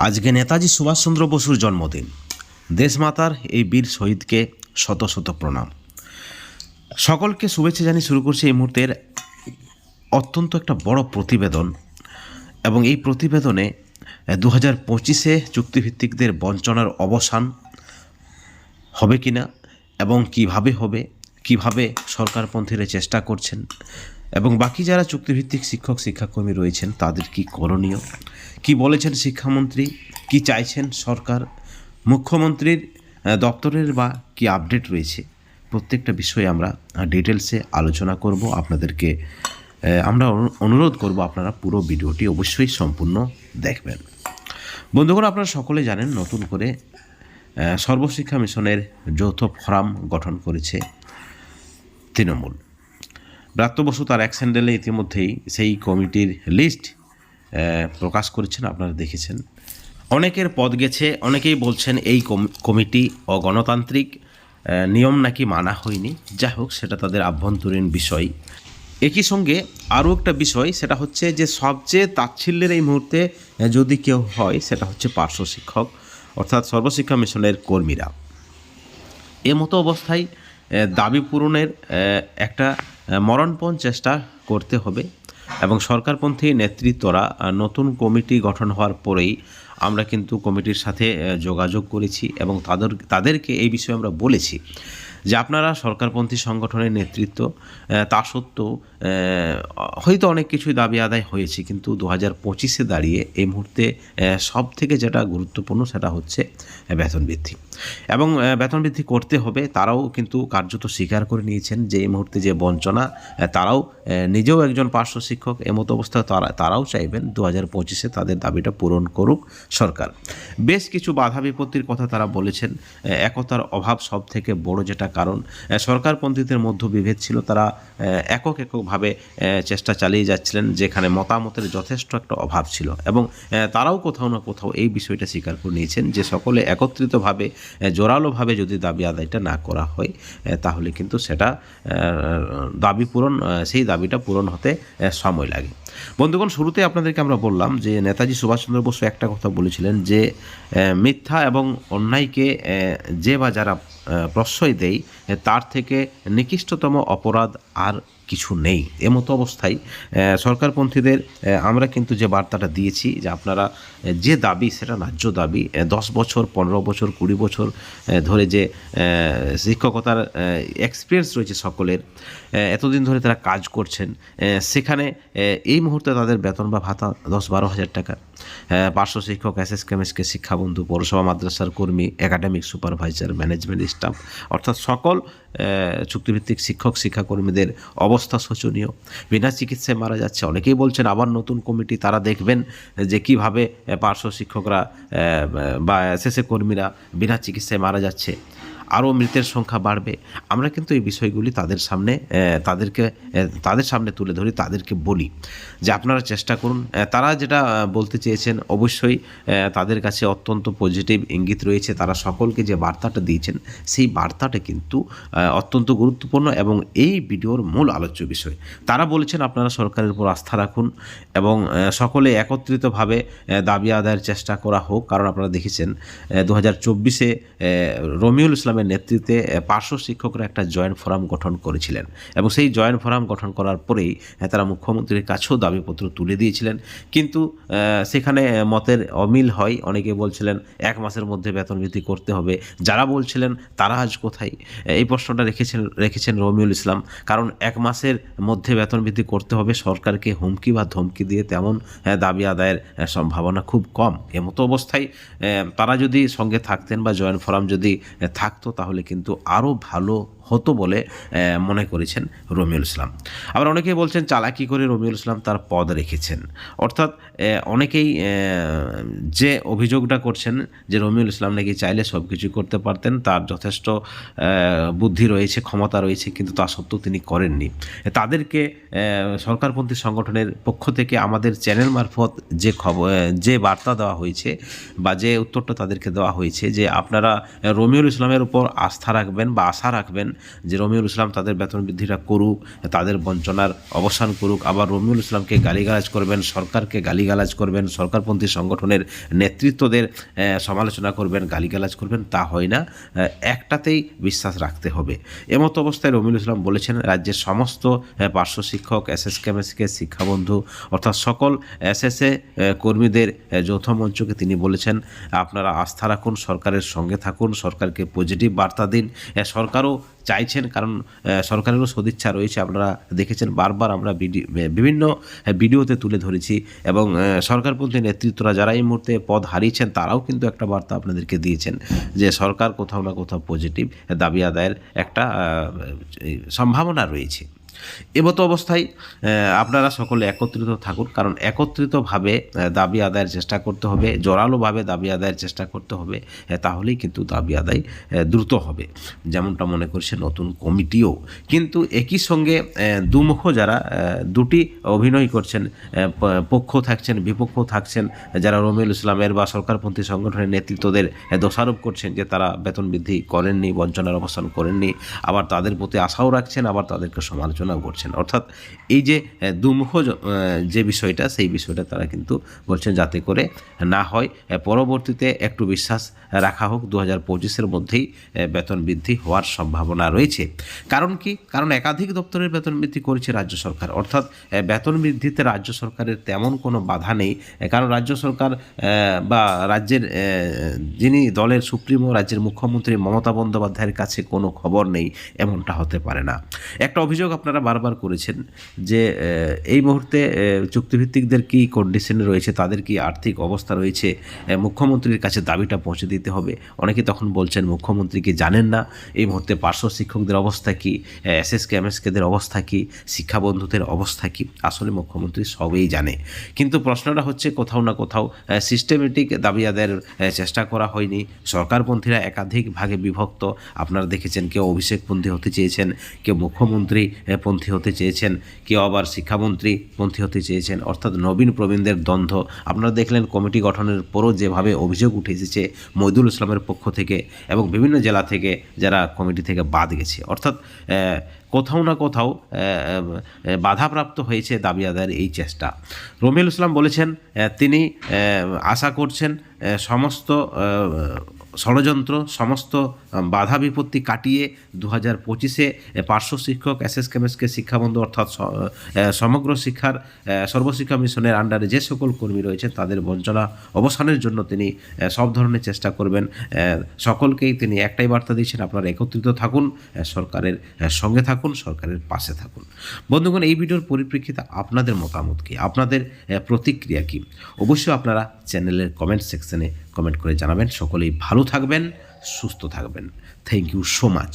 আজকে নেতাজি সুভাষচন্দ্র বসুর জন্মদিন। দেশমাতার এই বীর শহীদকে শত শত প্রণাম। সকলকে শুভেচ্ছা জানিয়ে শুরু করছে এই মুহূর্তের অত্যন্ত একটা বড় প্রতিবেদন। এবং এই প্রতিবেদনে 2025-এ চুক্তিভিত্তিকদের বঞ্চনার অবসান হবে কিনা এবং কিভাবে হবে, কিভাবে সরকারপন্থীরা চেষ্টা করছেন এবং বাকি যারা চুক্তিভিত্তিক শিক্ষক শিক্ষাকর্মী রয়েছেন তাদের কি করণীয়, কি বলেছেন শিক্ষামন্ত্রী, কি চাইছেন সরকার, মুখ্যমন্ত্রীর দপ্তরের বা কি আপডেট রয়েছে, প্রত্যেকটা বিষয়ে আমরা ডিটেলসে আলোচনা করব। আপনাদেরকে আমরা অনুরোধ করব আপনারা পুরো ভিডিওটি অবশ্যই সম্পূর্ণ দেখবেন। বন্ধুগণ, আপনারা সকলে জানেন নতুন করে সর্বশিক্ষা মিশনের যৌথ ফোরাম গঠন করেছে তৃণমূল। ব্রাত্য বসু তার এক স্যান্ডেলে ইতিমধ্যেই সেই কমিটির লিস্ট প্রকাশ করেছেন, আপনারা দেখেছেন। অনেকের পদ গেছে, অনেকেই বলছেন এই কমিটি অগণতান্ত্রিক, নিয়ম নাকি মানা হয়নি। যাই হোক, সেটা তাদের আভ্যন্তরীণ বিষয়। একই সঙ্গে আরও একটা বিষয়, সেটা হচ্ছে যে সবচেয়ে তাচ্ছিল্যের এই মুহূর্তে যদি কেউ হয় সেটা হচ্ছে পার্শ্ব শিক্ষক, অর্থাৎ সর্বশিক্ষা মিশনের কর্মীরা। মতো অবস্থায় দাবি পূরণের একটা মরণপণ চেষ্টা করতে হবে এবং সরকারপন্থী নেতৃত্বরা নতুন কমিটি গঠন হওয়ার পরেই আমরা কিন্তু কমিটির সাথে যোগাযোগ করেছি এবং তাদেরকে এই বিষয়ে আমরা বলেছি যে আপনারা সরকারপন্থী সংগঠনের নেতৃত্ব, তা সত্ত্বেও হয়তো অনেক কিছুই দাবি আদায় হয়েছে, কিন্তু 2025-এ দাঁড়িয়ে এই মুহূর্তে সব থেকে যেটা গুরুত্বপূর্ণ সেটা হচ্ছে বেতন বৃদ্ধি, এবং বেতন বৃদ্ধি করতে হবে। তারাও কিন্তু কার্যত স্বীকার করে নিয়েছেন যে এই মুহূর্তে যে বঞ্চনা, তারাও নিজেও একজন পার্শ্ব শিক্ষক। এমতো অবস্থায় তারাও চাইবেন 2025-এ তাদের দাবিটা পূরণ করুক সরকার। বেশ কিছু বাধা বিপত্তির কথা তারা বলেছেন। একতার অভাব সব থেকে বড় যেটা কারণ, সরকারপন্থীদের মধ্যে বিভেদ ছিল, তারা এককভাবে চেষ্টা চালিয়ে যাচ্ছিলেন, যেখানে মতামতের যথেষ্ট একটা অভাব ছিল, এবং তারাও কোথাও না কোথাও এই বিষয়টা স্বীকার করে নিয়েছেন যে সকলে একত্রিতভাবে জোরালোভাবে যদি দাবি আদায়টা না করা হয় তাহলে কিন্তু সেটা সেই দাবিটা পূরণ হতে সময় লাগে। বন্ধুগণ, শুরুতে আপনাদেরকে আমরা বললাম যে নেতাজি সুভাষচন্দ্র বসু একটা কথা বলেছিলেন যে মিথ্যা এবং অন্যায়কে যে বা যারা প্রশ্রয় দেয় তার থেকে নিকৃষ্টতম অপরাধ আর কিছু নেই। এমতো অবস্থায় সরকারপন্থীদের আমরা কিন্তু যে বার্তাটা দিয়েছি যে আপনারা যে দাবি, সেটা ন্যায্য দাবি, 10 বছর 15 বছর 20 বছর ধরে যে শিক্ষকতার এক্সপিরিয়েন্স রয়েছে সকলের, এতদিন ধরে তারা কাজ করছেন, সেখানে এই মুহূর্তে তাদের বেতন বা ভাতা 10-12 হাজার টাকা। পার্শ্ব শিক্ষক, এসএসকেএমএসকে শিক্ষাবন্ধু, পৌরসভা মাদ্রাসার কর্মী, একাডেমিক সুপারভাইজার, ম্যানেজমেন্ট স্টাফ, অর্থাৎ সকল চুক্তিভিত্তিক শিক্ষক শিক্ষাকর্মীদের অবস্থা শোচনীয়। বিনা চিকিৎসায় মারা যাচ্ছে। অনেকেই বলছেন আবার নতুন কমিটি, তারা দেখবেন যে কিভাবে পার্শ্ব শিক্ষকরা বা এসএসএ কর্মীরা বিনা চিকিৎসায় মারা যাচ্ছে, আরও মৃতের সংখ্যা বাড়বে। আমরা কিন্তু এই বিষয়গুলি তাদের সামনে তুলে ধরি, তাদেরকে বলি যে আপনারা চেষ্টা করুন। তারা যেটা বলতে চেয়েছেন অবশ্যই তাদের কাছে অত্যন্ত পজিটিভ ইঙ্গিত রয়েছে। তারা সকলকে যে বার্তাটা দিয়েছেন সেই বার্তাটা কিন্তু অত্যন্ত গুরুত্বপূর্ণ এবং এই ভিডিওর মূল আলোচ্য বিষয়। তারা বলেছেন আপনারা সরকারের উপর আস্থা রাখুন এবং সকলে একত্রিতভাবে দাবি আদায়ের চেষ্টা করা হোক। কারণ আপনারা দেখেছেন 2024-এ রমিউল ইসলামের নেতৃত্বে পার্শ্ব শিক্ষকরা একটা জয়েন্ট ফোরাম গঠন করেছিলেন এবং সেই জয়েন্ট ফোরাম গঠন করার পরেই তারা মুখ্যমন্ত্রীর কাছেও দাবিপত্র তুলে দিয়েছিলেন, কিন্তু সেখানে মতের অমিল হয়। অনেকে বলছিলেন 1 মাসের মধ্যে বেতন বৃদ্ধি করতে হবে, যারা বলছিলেন তারা আজ কোথায়? এই প্রশ্নটা রেখেছেন রমিউল ইসলাম। কারণ 1 মাসের মধ্যে বেতন বৃদ্ধি করতে হবে, সরকারকে হুমকি বা ধমকি দিয়ে তেমন দাবি আদায়ের সম্ভাবনা খুব কম। এমতো অবস্থায় তারা যদি সঙ্গে থাকতেন বা জয়েন্ট ফোরাম যদি থাকতো তাহলে কিন্তু আরও ভালো হতো বলে মনে করেছেন রমিউল ইসলাম। আবার অনেকেই বলছেন চালাকি করে রমিউল ইসলাম তার পদ রেখেছেন। অর্থাৎ অনেকেই যে অভিযোগটা করছেন যে রমিউল ইসলাম নাকি চাইলে সব কিছু করতে পারতেন, তার যথেষ্ট বুদ্ধি রয়েছে, ক্ষমতা রয়েছে, কিন্তু তা সত্ত্বেও তিনি করেননি। তাদেরকে সরকারপন্থী সংগঠনের পক্ষ থেকে আমাদের চ্যানেল মারফত যে বার্তা দেওয়া হয়েছে বা যে উত্তরটা তাদেরকে দেওয়া হয়েছে যে আপনারা রমিউল ইসলামের উপর আস্থা রাখবেন বা আশা রাখবেন যে রমিউল ইসলাম তাদের বেতন বৃদ্ধিটা করুক, তাদের বঞ্চনার অবসান করুক। আবার রমিউল ইসলামকে গালিগালাজ করবেন, সরকারকে গালিগালাজ করবেন, সরকারপন্থী সংগঠনের নেতৃত্বদের সমালোচনা করবেন, গালিগালাজ করবেন, তা হয় না। একটাতেই বিশ্বাস রাখতে হবে। এমতো অবস্থায় রমিউল ইসলাম বলেছেন রাজ্যের সমস্ত পার্শ্ব শিক্ষক, এসএসকেএমএসকে, শিক্ষাবন্ধু অর্থাৎ সকল এসএসএ কর্মীদের যৌথ মঞ্চকে তিনি বলেছেন আপনারা আস্থা রাখুন, সরকারের সঙ্গে থাকুন, সরকারকে পজিটিভ বার্তা দিন। সরকারও চাইছেন, কারণ সরকারেরও সদিচ্ছা রয়েছে। আপনারা দেখেছেন বারবার আমরা বিভিন্ন ভিডিওতে তুলে ধরেছি, এবং সরকারপন্থী নেতৃত্বরা যারা এই মুহূর্তে পদ হারিয়েছেন তারাও কিন্তু একটা বার্তা আপনাদেরকে দিয়েছেন যে সরকার কোথাও না কোথাও পজিটিভ, দাবি আদায়ের একটা সম্ভাবনা রয়েছে। এমতো অবস্থায় আপনারা সকলে একত্রিত থাকুন, কারণ একত্রিতভাবে দাবি আদায়ের চেষ্টা করতে হবে, জোরালোভাবে দাবি আদায়ের চেষ্টা করতে হবে। তাহলেই কিন্তু দাবি আদায় দ্রুত হবে, যেমনটা মনে করছে নতুন কমিটিও। কিন্তু একই সঙ্গে দুমুখ যারা দুটি অভিনয় করছেন, পক্ষ থাকছেন, বিপক্ষ থাকছেন, যারা রমিউল ইসলামের বা সরকারপন্থী সংগঠনের নেতৃত্বদের দোষারোপ করছেন যে তারা বেতন বৃদ্ধি করেননি, বঞ্চনার অবসান করেননি, আবার তাদের প্রতি আশাও রাখছেন, আবার তাদেরকে সমালোচনা করছেন। অর্থাৎ এই যে দুমুখ যে বিষয়টা, সেই বিষয়টা তারা কিন্তু বলছেন যাতে করে না হয়, পরবর্তীতে একটু বিশ্বাস রাখা হোক, 2025-এর মধ্যেই বেতন বৃদ্ধি হওয়ার সম্ভাবনা রয়েছে। কারণ কি? কারণ একাধিক দপ্তরের বেতন বৃদ্ধি করেছে রাজ্য সরকার, অর্থাৎ বেতন বৃদ্ধিতে রাজ্য সরকারের তেমন কোনো বাধা নেই। কারণ রাজ্য সরকার বা রাজ্যের যিনি দলের সুপ্রিমো, রাজ্যের মুখ্যমন্ত্রী মমতা বন্দ্যোপাধ্যায়ের কাছে কোনো খবর নেই, এমনটা হতে পারে না। একটা অভিযোগ আপনারা বারবার করেছেন যে এই মুহূর্তে চুক্তিভিত্তিকদের কী কন্ডিশনে রয়েছে, তাদের কি আর্থিক অবস্থা রয়েছে, মুখ্যমন্ত্রীর কাছে দাবিটা পৌঁছে দিতে হবে। অনেকে তখন বলছেন মুখ্যমন্ত্রী কি জানেন না এই মুহূর্তে পার্শ্ব শিক্ষকদের অবস্থা কী, এসএসকেএমএসকেদের অবস্থা কী, শিক্ষাবন্ধুদের অবস্থা কী। আসলে মুখ্যমন্ত্রী সবই জানে, কিন্তু প্রশ্নটা হচ্ছে কোথাও না কোথাও সিস্টেমেটিক দাবি আদায়ের চেষ্টা করা হয়নি। সরকারপন্থীরা একাধিক ভাগে বিভক্ত। আপনারা দেখেছেন কেউ অভিষেকপন্থী হতে চেয়েছেন, কেউ মুখ্যমন্ত্রী পন্থী হতে চেয়েছেন, কেউ আবার শিক্ষামন্ত্রী পন্থী হতে চেয়েছেন, অর্থাৎ নবীন প্রবীণদের দ্বন্দ্ব। আপনারা দেখলেন কমিটি গঠনের পরও যেভাবে অভিযোগ উঠে এসেছে মইদুল ইসলামের পক্ষ থেকে এবং বিভিন্ন জেলা থেকে যারা কমিটি থেকে বাদ গেছে, অর্থাৎ কোথাও না কোথাও বাধাপ্রাপ্ত হয়েছে দাবি আদায়ের এই চেষ্টা। রমিউল ইসলাম বলেছেন তিনি আশা করছেন সমস্ত ষড়যন্ত্র, সমস্ত বাধা বিপত্তি কাটিয়ে 2025-এ পার্শ্ব শিক্ষক, এসএসকেএমএসকে, শিক্ষাবন্ধু অর্থাৎ সমগ্র শিক্ষার সর্বশিক্ষা মিশনের আন্ডারে যে সকল কর্মী রয়েছে তাদের বঞ্চনা অবসানের জন্য তিনি সব ধরনের চেষ্টা করবেন। সকলকেই তিনি একটাই বার্তা দিয়েছেন আপনারা একত্রিত থাকুন, সরকারের সঙ্গে থাকুন, সরকারের পাশে থাকুন। বন্ধুগণ, এই ভিডিওর পরিপ্রেক্ষিতে আপনাদের মতামত কী, আপনাদের প্রতিক্রিয়া কী, অবশ্যই আপনারা চ্যানেলের কমেন্ট সেকশনে কমেন্ট করে জানাবেন। সকলেই ভালো থাকবেন, সুস্থ থাকবেন। Thank you so much.